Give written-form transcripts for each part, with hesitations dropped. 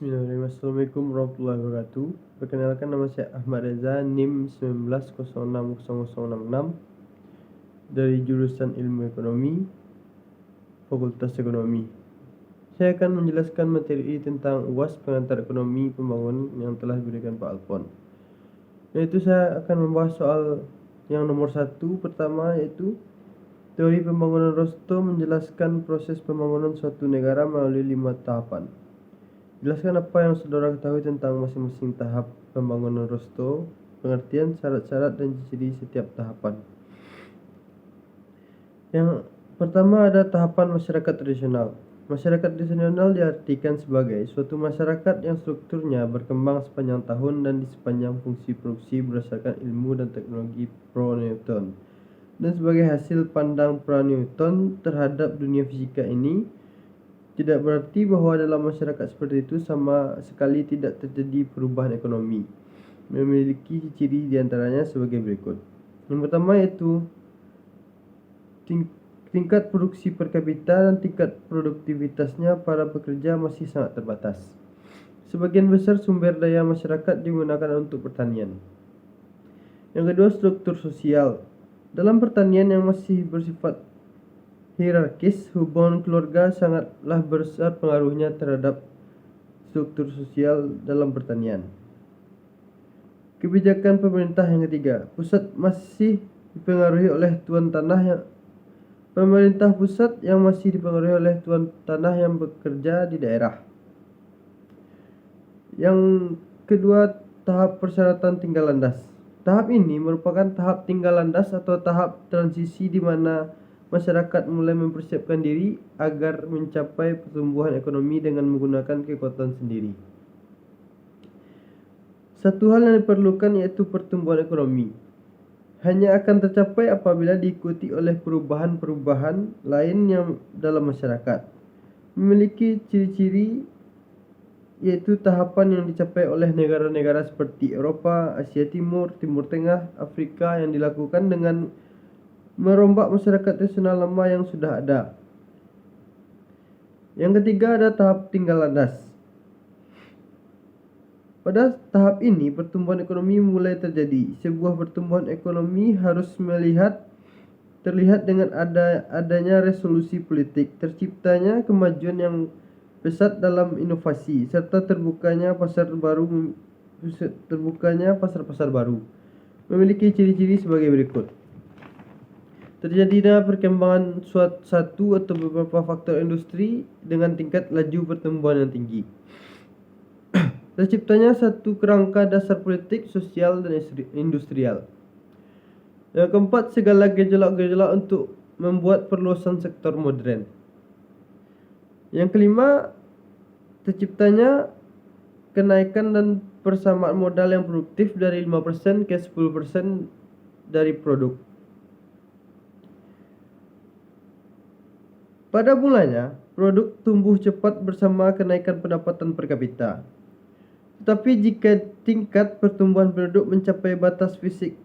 Bismillahirrahmanirrahim. Assalamualaikum warahmatullahi wabarakatuh. Perkenalkan, nama saya Ahmad Reza, NIM 19060066 dari jurusan Ilmu Ekonomi, Fakultas Ekonomi. Saya akan menjelaskan materi tentang UAS Pengantar Ekonomi Pembangunan yang telah diberikan Pak Alfon. Yaitu saya akan membahas soal yang nomor 1 pertama, yaitu teori pembangunan Rosto menjelaskan proses pembangunan suatu negara melalui 5 tahapan. Jelaskan apa yang saudara ketahui tentang masing-masing tahap pembangunan Rosto, pengertian, syarat-syarat, dan ciri setiap tahapan. Yang pertama ada tahapan masyarakat tradisional. Masyarakat tradisional diartikan sebagai suatu masyarakat yang strukturnya berkembang sepanjang tahun dan di sepanjang fungsi produksi berdasarkan ilmu dan teknologi pro-Newton. Dan sebagai hasil pandang pra-Newton terhadap dunia fisika ini, tidak berarti bahwa dalam masyarakat seperti itu sama sekali tidak terjadi perubahan ekonomi. Memiliki ciri diantaranya sebagai berikut. Yang pertama yaitu tingkat produksi per kapita dan tingkat produktivitasnya para pekerja masih sangat terbatas. Sebagian besar sumber daya masyarakat digunakan untuk pertanian. Yang kedua, struktur sosial. Dalam pertanian yang masih bersifat hierarkis, hubungan keluarga sangatlah besar pengaruhnya terhadap struktur sosial dalam pertanian. Kebijakan pemerintah yang ketiga, pusat masih dipengaruhi oleh tuan tanah pemerintah pusat yang masih dipengaruhi oleh tuan tanah yang bekerja di daerah. Yang kedua, tahap persyaratan tinggal landas. Tahap ini merupakan tahap tinggal landas atau tahap transisi di mana masyarakat mulai mempersiapkan diri agar mencapai pertumbuhan ekonomi dengan menggunakan kekuatan sendiri. Satu hal yang diperlukan yaitu pertumbuhan ekonomi. Hanya akan tercapai apabila diikuti oleh perubahan-perubahan lain yang dalam masyarakat. Memiliki ciri-ciri yaitu tahapan yang dicapai oleh negara-negara seperti Eropa, Asia Timur, Timur Tengah, Afrika yang dilakukan dengan merombak masyarakat tradisional lama yang sudah ada. Yang ketiga ada tahap tinggal landas. Pada tahap ini pertumbuhan ekonomi mulai terjadi. Sebuah pertumbuhan ekonomi harus terlihat dengan adanya resolusi politik, terciptanya kemajuan yang pesat dalam inovasi, serta terbukanya pasar-pasar baru. Memiliki ciri-ciri sebagai berikut. Terjadinya perkembangan satu atau beberapa faktor industri dengan tingkat laju pertumbuhan yang tinggi. Terciptanya satu kerangka dasar politik, sosial, dan industrial. Yang keempat, segala gejolak-gejolak untuk membuat perluasan sektor modern. Yang kelima, terciptanya kenaikan dan persamaan modal yang produktif dari 5% ke 10% dari produk. Pada mulanya, produk tumbuh cepat bersama kenaikan pendapatan per kapita. Tetapi jika tingkat pertumbuhan penduduk mencapai batas fisik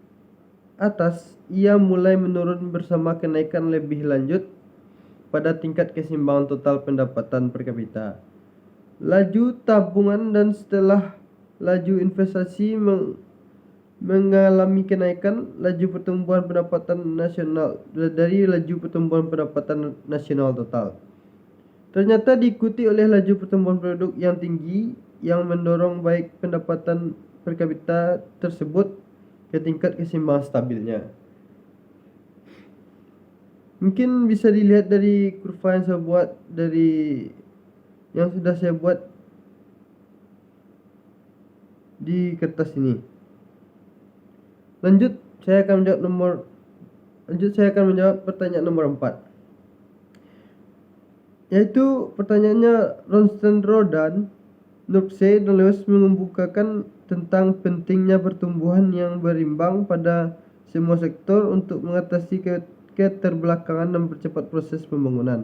atas, ia mulai menurun bersama kenaikan lebih lanjut pada tingkat keseimbangan total pendapatan per kapita. Laju tabungan dan setelah laju investasi mengalami kenaikan laju pertumbuhan pendapatan nasional dari laju pertumbuhan pendapatan nasional total. Ternyata diikuti oleh laju pertumbuhan penduduk yang tinggi yang mendorong baik pendapatan per kapita tersebut ke tingkat keseimbangan stabilnya. Mungkin bisa dilihat dari kurva yang sudah saya buat di kertas ini. Lanjut, saya akan menjawab pertanyaan nomor 4. Yaitu pertanyaannya, Ronstenro, Nurkse, dan Lewis mengemukakan tentang pentingnya pertumbuhan yang berimbang pada semua sektor untuk mengatasi keterbelakangan dan mempercepat proses pembangunan.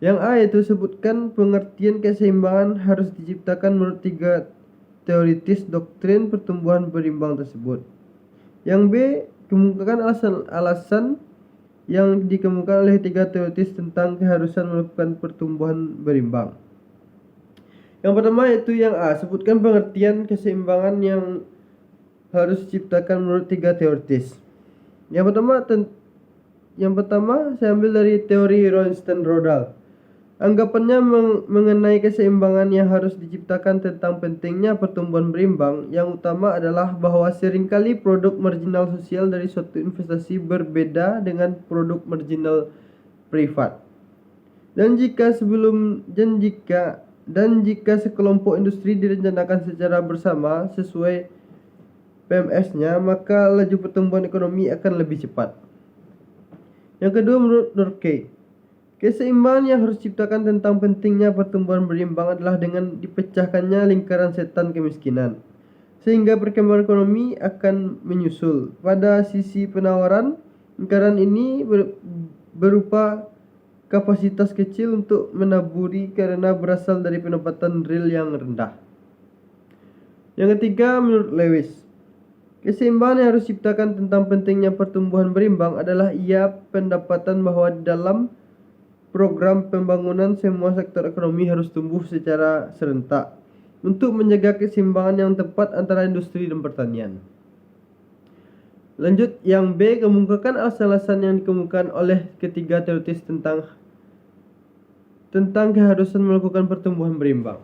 Yang A yaitu sebutkan pengertian keseimbangan harus diciptakan menurut 3 teoritis doktrin pertumbuhan berimbang tersebut. Yang B, kemukakan alasan yang dikemukakan oleh 3 teoritis tentang keharusan melakukan pertumbuhan berimbang. Yang pertama yaitu yang A, sebutkan pengertian keseimbangan yang harus diciptakan menurut 3 teoritis. Yang pertama saya ambil dari teori Roentgen-Rodal. Anggapannya mengenai keseimbangan yang harus diciptakan tentang pentingnya pertumbuhan berimbang. Yang utama adalah bahwa seringkali produk marginal sosial dari suatu investasi berbeda dengan produk marginal privat. Dan jika sekelompok industri direncanakan secara bersama sesuai PMS-nya, maka laju pertumbuhan ekonomi akan lebih cepat. Yang kedua, menurut Durkheim, keseimbangan yang harus diciptakan tentang pentingnya pertumbuhan berimbang adalah dengan dipecahkannya lingkaran setan kemiskinan, sehingga perkembangan ekonomi akan menyusul. Pada sisi penawaran, lingkaran ini berupa kapasitas kecil untuk menaburi karena berasal dari pendapatan real yang rendah. Yang ketiga, menurut Lewis, keseimbangan yang harus diciptakan tentang pentingnya pertumbuhan berimbang adalah pendapatan bahwa dalam program pembangunan semua sektor ekonomi harus tumbuh secara serentak untuk menjaga keseimbangan yang tepat antara industri dan pertanian. Lanjut, yang B, kemukakan alasan-alasan yang dikemukakan oleh ketiga teoritis tentang keharusan melakukan pertumbuhan berimbang.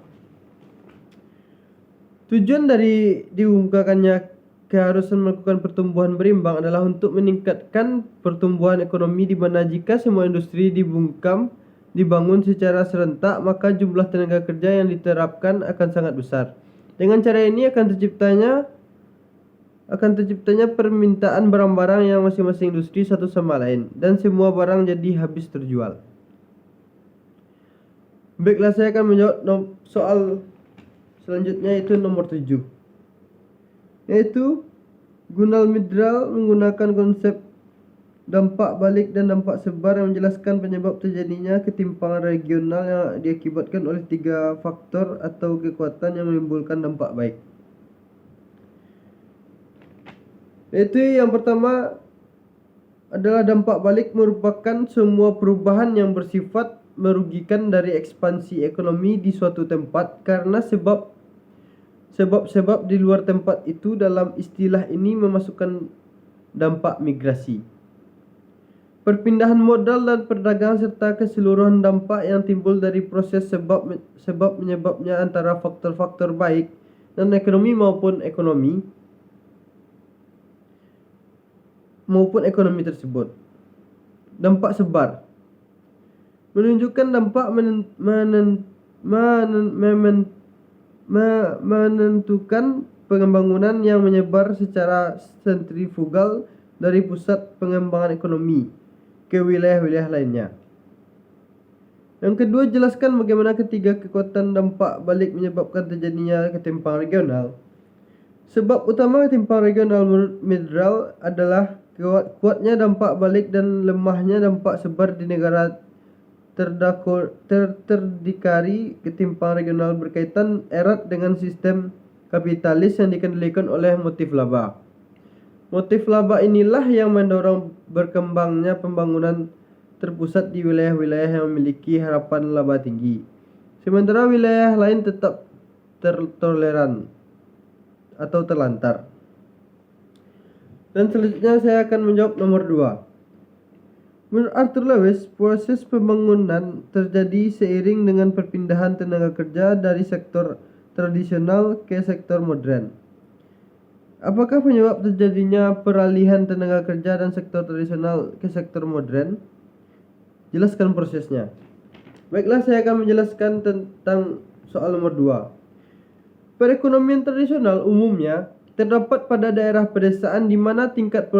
Tujuan dari diungkapkannya keharusan melakukan pertumbuhan berimbang adalah untuk meningkatkan pertumbuhan ekonomi, di mana jika semua industri dibangun secara serentak, maka jumlah tenaga kerja yang diterapkan akan sangat besar. Dengan cara ini akan terciptanya permintaan barang-barang yang masing-masing industri satu sama lain, dan semua barang jadi habis terjual. Baiklah, saya akan menjawab soal selanjutnya, yaitu nomor 7. Yaitu Gunal Midral menggunakan konsep dampak balik dan dampak sebar yang menjelaskan penyebab terjadinya ketimpangan regional yang diakibatkan oleh 3 faktor atau kekuatan yang menimbulkan dampak baik. Yaitu yang pertama adalah dampak balik, merupakan semua perubahan yang bersifat merugikan dari ekspansi ekonomi di suatu tempat karena sebab-sebab di luar tempat itu. Dalam istilah ini memasukkan dampak migrasi, perpindahan modal dan perdagangan, serta keseluruhan dampak yang timbul dari proses sebab menyebabnya antara faktor-faktor baik dan ekonomi maupun ekonomi tersebut. Dampak sebar menunjukkan dampak menentukan pembangunan yang menyebar secara sentrifugal dari pusat pengembangan ekonomi ke wilayah-wilayah lainnya. Yang kedua, jelaskan bagaimana ketiga kekuatan dampak balik menyebabkan terjadinya ketimpangan regional. Sebab utama ketimpangan regional menurut Midral adalah kuatnya dampak balik dan lemahnya dampak sebar di negara terdikari. Ketimpangan regional berkaitan erat dengan sistem kapitalis yang dikendalikan oleh motif laba. Motif laba inilah yang mendorong berkembangnya pembangunan terpusat di wilayah-wilayah yang memiliki harapan laba tinggi, sementara wilayah lain tetap tertoleran atau terlantar. Dan selanjutnya saya akan menjawab nomor 2. Menurut Arthur Lewis, proses pembangunan terjadi seiring dengan perpindahan tenaga kerja dari sektor tradisional ke sektor modern. Apakah penyebab terjadinya peralihan tenaga kerja dan sektor tradisional ke sektor modern? Jelaskan prosesnya. Baiklah, saya akan menjelaskan tentang soal nomor 2. Perekonomian tradisional umumnya terdapat pada daerah pedesaan di mana tingkat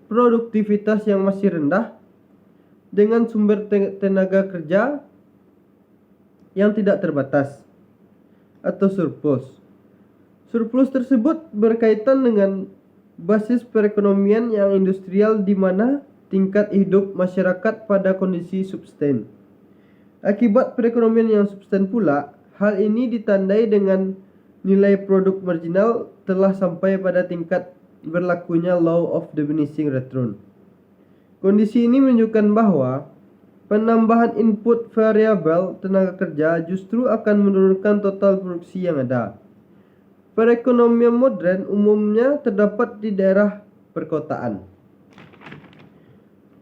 produktivitas yang masih rendah, dengan sumber tenaga kerja yang tidak terbatas atau surplus. Surplus tersebut berkaitan dengan basis perekonomian yang industrial, di mana tingkat hidup masyarakat pada kondisi subsisten. Akibat perekonomian yang subsisten pula, hal ini ditandai dengan nilai produk marginal telah sampai pada tingkat berlakunya law of diminishing return. Kondisi ini menunjukkan bahwa penambahan input variabel tenaga kerja justru akan menurunkan total produksi yang ada. Perekonomian modern umumnya terdapat di daerah perkotaan,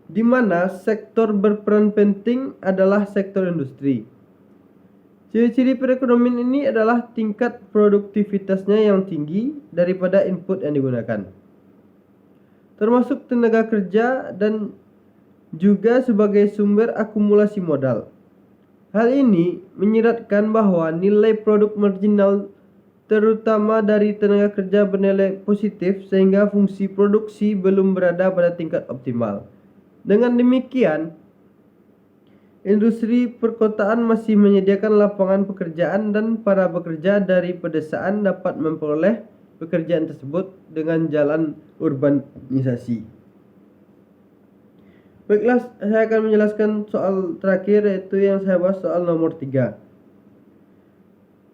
di mana sektor berperan penting adalah sektor industri. Ciri-ciri perekonomian ini adalah tingkat produktivitasnya yang tinggi daripada input yang digunakan, termasuk tenaga kerja dan juga sebagai sumber akumulasi modal. Hal ini menyiratkan bahwa nilai produk marginal terutama dari tenaga kerja bernilai positif sehingga fungsi produksi belum berada pada tingkat optimal. Dengan demikian, industri perkotaan masih menyediakan lapangan pekerjaan dan para pekerja dari pedesaan dapat memperoleh pekerjaan tersebut dengan jalan urbanisasi. Baiklah, saya akan menjelaskan soal terakhir, yaitu yang saya bahas soal nomor 3.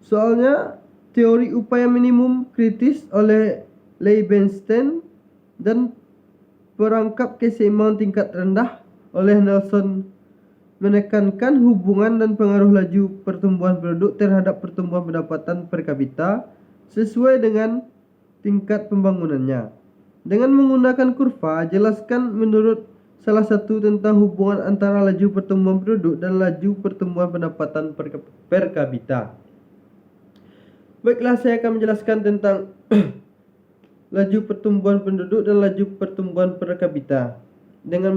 Soalnya, teori upaya minimum kritis oleh Leibenstein dan perangkap keseimbangan tingkat rendah oleh Nelson menekankan hubungan dan pengaruh laju pertumbuhan penduduk terhadap pertumbuhan pendapatan per kapita sesuai dengan tingkat pembangunannya. Dengan menggunakan kurva, jelaskan menurut salah satu tentang hubungan antara laju pertumbuhan penduduk dan laju pertumbuhan pendapatan per kapita. Baiklah, saya akan menjelaskan tentang laju pertumbuhan penduduk dan laju pertumbuhan per kapita dengan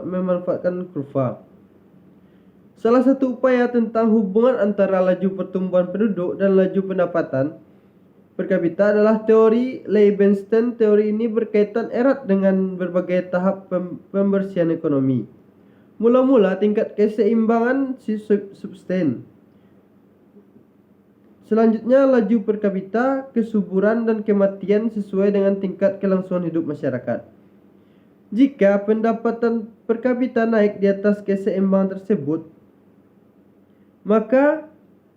memanfaatkan kurva. Salah satu upaya tentang hubungan antara laju pertumbuhan penduduk dan laju pendapatan per kapita adalah teori Leibenstein. Teori ini berkaitan erat dengan berbagai tahap pembersihan ekonomi. Mula-mula tingkat keseimbangan subsisten. Selanjutnya laju per kapita, kesuburan dan kematian sesuai dengan tingkat kelangsungan hidup masyarakat. Jika pendapatan per kapita naik di atas keseimbangan tersebut, maka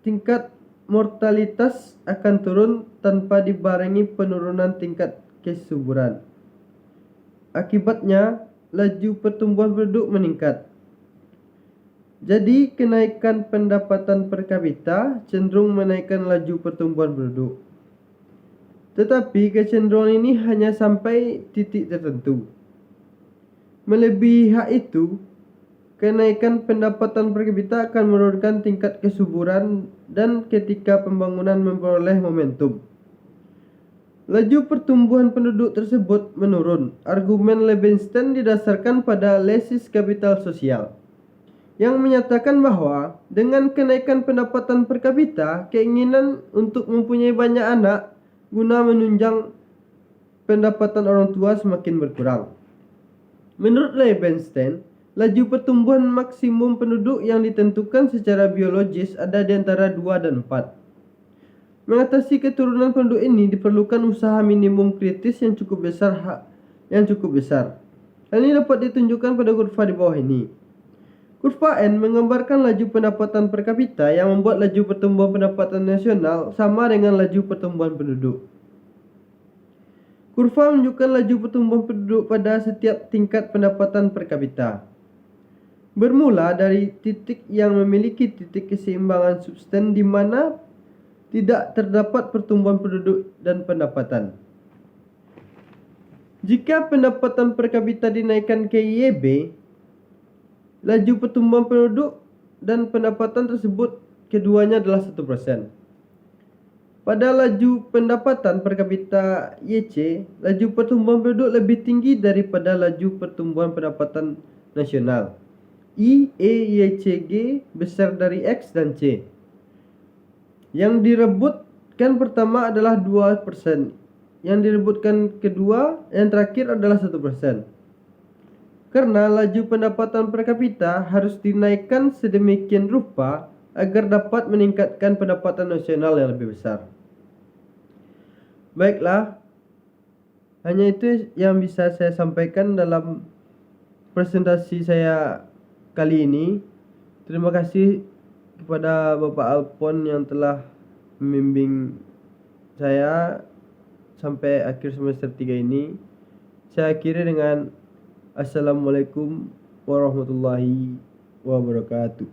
tingkat mortalitas akan turun tanpa dibarengi penurunan tingkat kesuburan. Akibatnya, laju pertumbuhan penduduk meningkat. Jadi, kenaikan pendapatan per kapita cenderung menaikkan laju pertumbuhan penduduk. Tetapi, kecenderungan ini hanya sampai titik tertentu. Melebihi hak itu, kenaikan pendapatan per kapita akan menurunkan tingkat kesuburan dan ketika pembangunan memperoleh momentum, laju pertumbuhan penduduk tersebut menurun. Argumen Leibenstein didasarkan pada lesis kapital sosial yang menyatakan bahwa dengan kenaikan pendapatan per kapita, keinginan untuk mempunyai banyak anak guna menunjang pendapatan orang tua semakin berkurang. Menurut Leibenstein, laju pertumbuhan maksimum penduduk yang ditentukan secara biologis ada di antara 2 dan 4. Mengatasi keturunan penduduk ini diperlukan usaha minimum kritis yang cukup besar. Hal ini dapat ditunjukkan pada kurva di bawah ini. Kurva N menggambarkan laju pendapatan per kapita yang membuat laju pertumbuhan pendapatan nasional sama dengan laju pertumbuhan penduduk. Kurva menunjukkan laju pertumbuhan penduduk pada setiap tingkat pendapatan per kapita. Bermula dari titik yang memiliki titik keseimbangan subsisten di mana tidak terdapat pertumbuhan penduduk dan pendapatan. Jika pendapatan per kapita dinaikkan ke YB, laju pertumbuhan penduduk dan pendapatan tersebut keduanya adalah 1%. Pada laju pendapatan per kapita YC, laju pertumbuhan penduduk lebih tinggi daripada laju pertumbuhan pendapatan nasional. YCG besar dari X dan C. Yang direbutkan pertama adalah 2%. Yang direbutkan kedua, yang terakhir adalah 1%. Karena laju pendapatan per kapita harus dinaikkan sedemikian rupa agar dapat meningkatkan pendapatan nasional yang lebih besar. Baiklah, hanya itu yang bisa saya sampaikan dalam presentasi saya kali ini. Terima kasih kepada Bapak Alpon yang telah membimbing saya sampai akhir semester 3 ini. Saya akhiri dengan Assalamualaikum warahmatullahi wabarakatuh.